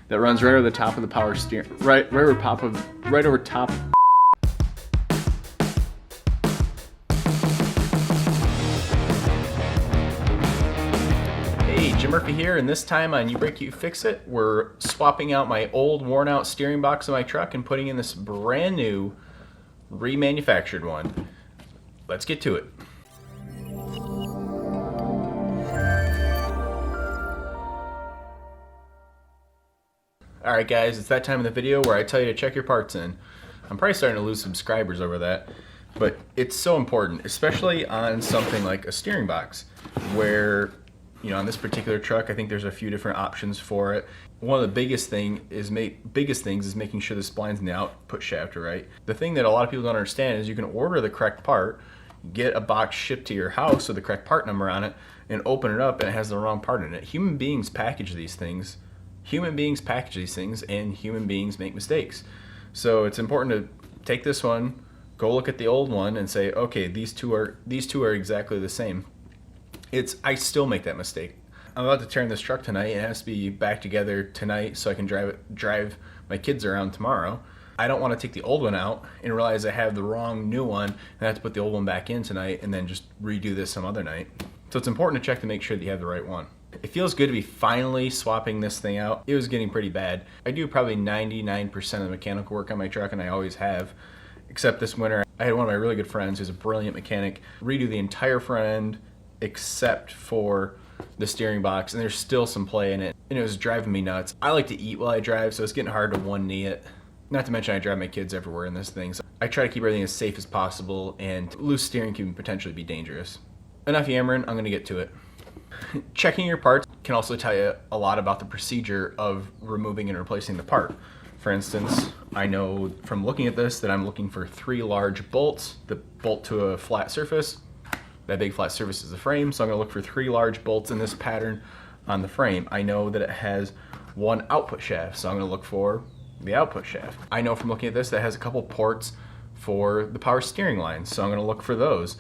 that runs right over the top of the power steering, right over top. Hey, Jim Murphy here, and this time on You Break You Fix It, we're swapping out my old worn out steering box of my truck and putting in this brand new remanufactured one. Let's get to it. Alright guys, it's that time of the video where I tell you to check your parts in. I'm probably starting to lose subscribers over that, but it's so important, especially on something like a steering box, where, you know, on this particular truck, I think there's a few different options for it. One of the biggest things is making sure the splines in the output shaft are right. The thing that a lot of people don't understand is you can order the correct part, get a box shipped to your house with the correct part number on it, and open it up and it has the wrong part in it. Human beings package these things, and human beings make mistakes. So it's important to take this one, go look at the old one, and say, okay, these two are exactly the same. I still make that mistake. I'm about to turn this truck tonight. It has to be back together tonight so I can drive my kids around tomorrow. I don't want to take the old one out and realize I have the wrong new one and I have to put the old one back in tonight and then just redo this some other night. So it's important to check to make sure that you have the right one. It feels good to be finally swapping this thing out. It was getting pretty bad. I do probably 99% of the mechanical work on my truck, and I always have, except this winter. I had one of my really good friends who's a brilliant mechanic redo the entire front end except for the steering box, and there's still some play in it, and it was driving me nuts. I like to eat while I drive, so it's getting hard to one knee it. Not to mention I drive my kids everywhere in this thing, so I try to keep everything as safe as possible, and loose steering can potentially be dangerous. Enough yammering, I'm gonna get to it. Checking your parts can also tell you a lot about the procedure of removing and replacing the part. For instance, I know from looking at this that I'm looking for 3 large bolts that bolt to a flat surface. That big flat surface is the frame, so I'm going to look for 3 large bolts in this pattern on the frame. I know that it has 1 output shaft, so I'm going to look for the output shaft. I know from looking at this that it has a couple ports for the power steering lines, so I'm going to look for those.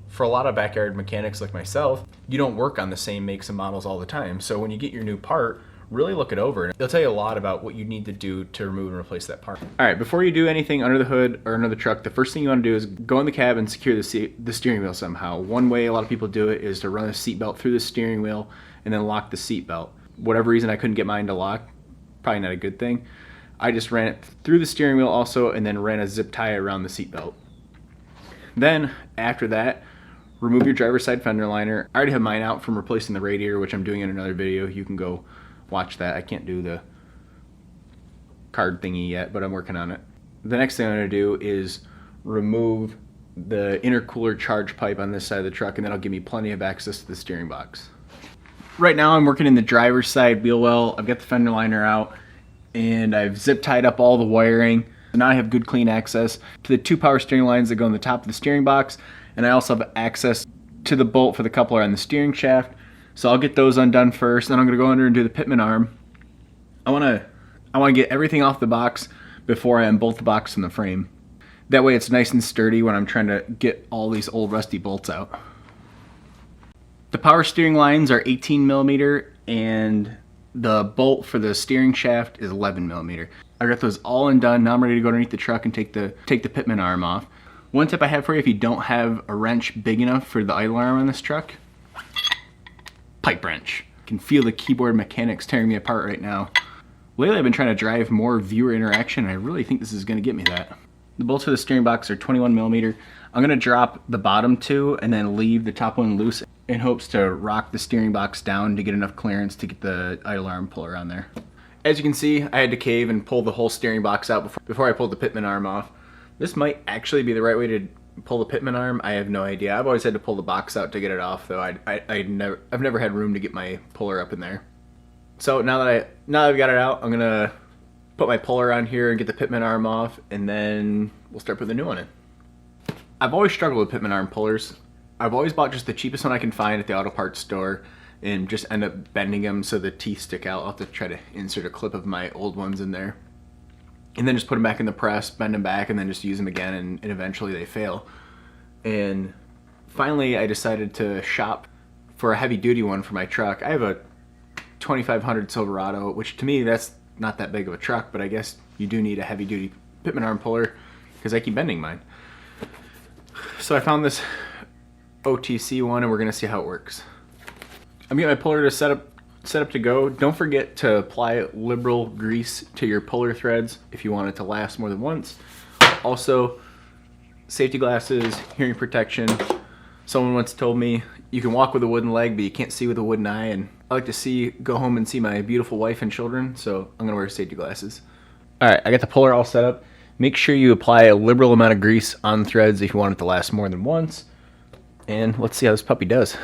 For a lot of backyard mechanics like myself, you don't work on the same makes and models all the time. So when you get your new part, really look it over. They'll tell you a lot about what you need to do to remove and replace that part. All right, before you do anything under the hood or under the truck, the first thing you want to do is go in the cab and secure the steering wheel somehow. One way a lot of people do it is to run a seat belt through the steering wheel and then lock the seat belt. Whatever reason I couldn't get mine to lock, probably not a good thing. I just ran it through the steering wheel also and then ran a zip tie around the seat belt. Then after that, remove your driver's side fender liner. I already have mine out from replacing the radiator, which I'm doing in another video. You can go watch that. I can't do the card thingy yet, but I'm working on it. The next thing I'm going to do is remove the intercooler charge pipe on this side of the truck, and that'll give me plenty of access to the steering box. Right now I'm working in the driver's side wheel well. I've got the fender liner out, and I've zip tied up all the wiring. Now I have good clean access to the 2 power steering lines that go on the top of the steering box, and I also have access to the bolt for the coupler on the steering shaft. So I'll get those undone first, then I'm gonna go under and do the Pitman arm. I wanna get everything off the box before I unbolt the box from the frame. That way it's nice and sturdy when I'm trying to get all these old rusty bolts out. The power steering lines are 18mm and the bolt for the steering shaft is 11mm. I got those all undone. Now I'm ready to go underneath the truck and take the Pitman arm off. One tip I have for you, if you don't have a wrench big enough for the idler arm on this truck, pipe wrench. I can feel the keyboard mechanics tearing me apart right now. Lately I've been trying to drive more viewer interaction, and I really think this is going to get me that. The bolts for the steering box are 21mm. I'm going to drop the bottom 2 and then leave the top one loose in hopes to rock the steering box down to get enough clearance to get the idler arm puller on there. As you can see, I had to cave and pull the whole steering box out before I pulled the Pitman arm off. This might actually be the right way to pull the Pitman arm. I have no idea. I've always had to pull the box out to get it off, though. I've never had room to get my puller up in there. So now that I've got it out, I'm gonna put my puller on here and get the Pitman arm off, and then we'll start putting the new one in. I've always struggled with Pitman arm pullers. I've always bought just the cheapest one I can find at the auto parts store and just end up bending them so the teeth stick out. I'll have to try to insert a clip of my old ones in there. And then just put them back in the press, bend them back, and then just use them again, and eventually they fail. And finally I decided to shop for a heavy duty one for my truck. I have a 2500 Silverado, which to me that's not that big of a truck, but I guess you do need a heavy duty Pitman Arm Puller because I keep bending mine. So I found this OTC one and we're gonna see how it works. I'm getting my puller to set up to go. Don't forget to apply liberal grease to your puller threads if you want it to last more than once. Also, safety glasses, hearing protection. Someone once told me you can walk with a wooden leg, but you can't see with a wooden eye, and I like to go home and see my beautiful wife and children, so I'm gonna wear safety glasses. All right, I got the puller all set up. Make sure you apply a liberal amount of grease on threads if you want it to last more than once. And let's see how this puppy does.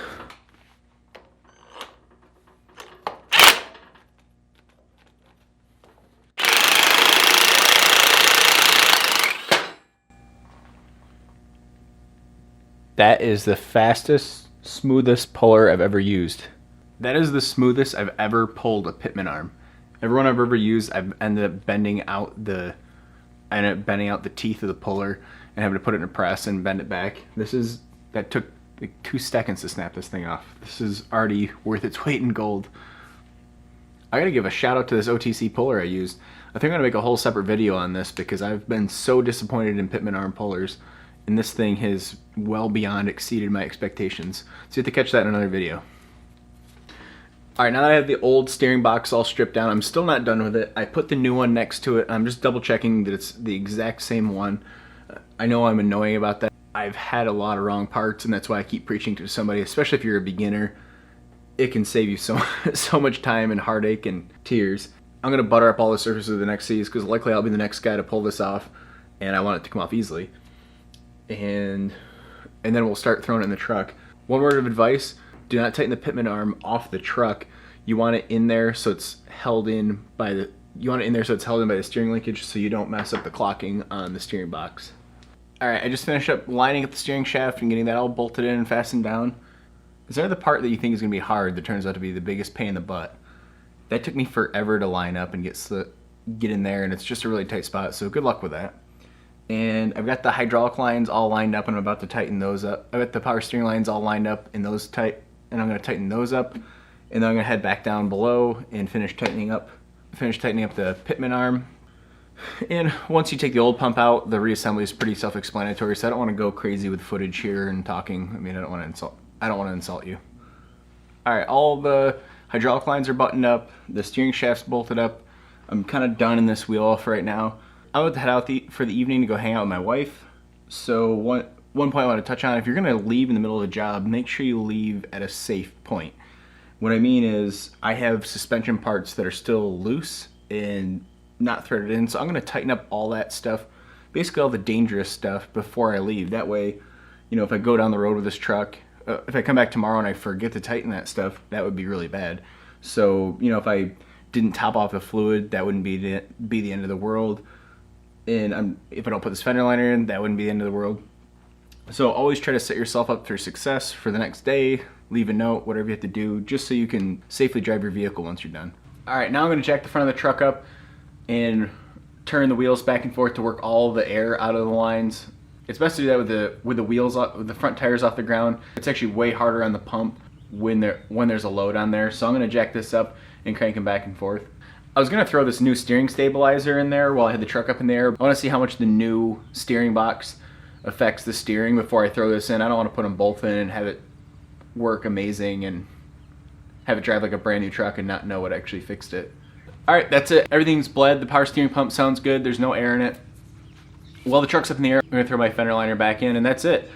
That is the fastest, smoothest puller I've ever used. That is the smoothest I've ever pulled a Pitman arm. Everyone I've ever used, I've ended up bending out the teeth of the puller and having to put it in a press and bend it back. That took like 2 seconds to snap this thing off. This is already worth its weight in gold. I gotta give a shout out to this OTC puller I used. I think I'm gonna make a whole separate video on this because I've been so disappointed in Pitman arm pullers, and this thing has well beyond exceeded my expectations. So you have to catch that in another video. All right, now that I have the old steering box all stripped down, I'm still not done with it. I put the new one next to it. I'm just double checking that it's the exact same one. I know I'm annoying about that. I've had a lot of wrong parts, and that's why I keep preaching to somebody, especially if you're a beginner. It can save you so much time and heartache and tears. I'm gonna butter up all the surfaces of the next C's because likely I'll be the next guy to pull this off, and I want it to come off easily. And then we'll start throwing it in the truck. One word of advice: do not tighten the Pitman arm off the truck. You want it in there so it's held in by the steering linkage so you don't mess up the clocking on the steering box. All right, I just finished up lining up the steering shaft and getting that all bolted in and fastened down. Is there the part that you think is gonna be hard that turns out to be the biggest pain in the butt? That took me forever to line up and get in there, and it's just a really tight spot, so good luck with that. And I've got the hydraulic lines all lined up and I'm about to tighten those up. I've got the power steering lines all lined up and those tight, and I'm gonna tighten those up. And then I'm gonna head back down below and finish tightening up the Pitman arm. And once you take the old pump out, the reassembly is pretty self-explanatory, so I don't wanna go crazy with footage here and talking. I mean, I don't wanna insult you. All right, all the hydraulic lines are buttoned up, the steering shaft's bolted up. I'm kinda done in this wheel off right now. I'm about to head out for the evening to go hang out with my wife. So one point I want to touch on: if you're going to leave in the middle of the job, make sure you leave at a safe point. What I mean is, I have suspension parts that are still loose and not threaded in, so I'm going to tighten up all that stuff, basically all the dangerous stuff, before I leave. That way, you know, if I go down the road with this truck, if I come back tomorrow and I forget to tighten that stuff, that would be really bad. So, you know, if I didn't top off the fluid, that wouldn't be the end of the world. And if I don't put this fender liner in, that wouldn't be the end of the world. So always try to set yourself up for success for the next day. Leave a note, whatever you have to do, just so you can safely drive your vehicle once you're done. All right, now I'm gonna jack the front of the truck up and turn the wheels back and forth to work all the air out of the lines. It's best to do that with the front tires off the ground. It's actually way harder on the pump when there's a load on there. So I'm gonna jack this up and crank them back and forth. I was gonna throw this new steering stabilizer in there while I had the truck up in the air. I wanna see how much the new steering box affects the steering before I throw this in. I don't wanna put them both in and have it work amazing and have it drive like a brand new truck and not know what actually fixed it. All right, that's it. Everything's bled. The power steering pump sounds good. There's no air in it. While the truck's up in the air, I'm gonna throw my fender liner back in, and that's it.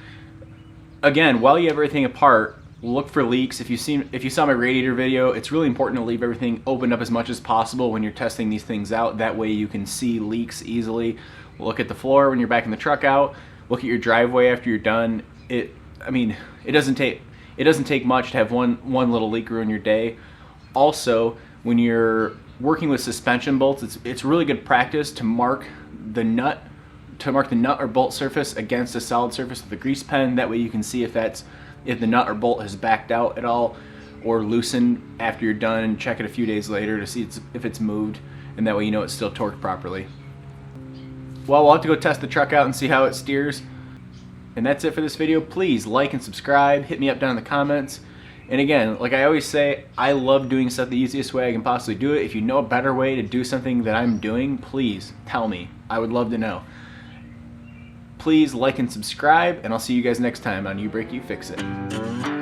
Again, while you have everything apart, look for leaks. If you saw my radiator video, it's really important to leave everything opened up as much as possible when you're testing these things out. That way you can see leaks easily. Look at the floor when you're backing the truck out. Look at your driveway after you're done. It doesn't take much to have one little leak ruin your day. Also, when you're working with suspension bolts, it's really good practice to mark the nut or bolt surface against a solid surface with a grease pen. That way you can see if the nut or bolt has backed out at all or loosened after you're done, and check it a few days later to see if it's moved, and that way you know it's still torqued properly. Well, we'll have to go test the truck out and see how it steers. And that's it for this video. Please like and subscribe, hit me up down in the comments, And again, like I always say, I love doing stuff the easiest way I can possibly do it. If you know a better way to do something that I'm doing, please tell me. I would love to know. Please like and subscribe, and I'll see you guys next time on You Break, You Fix It.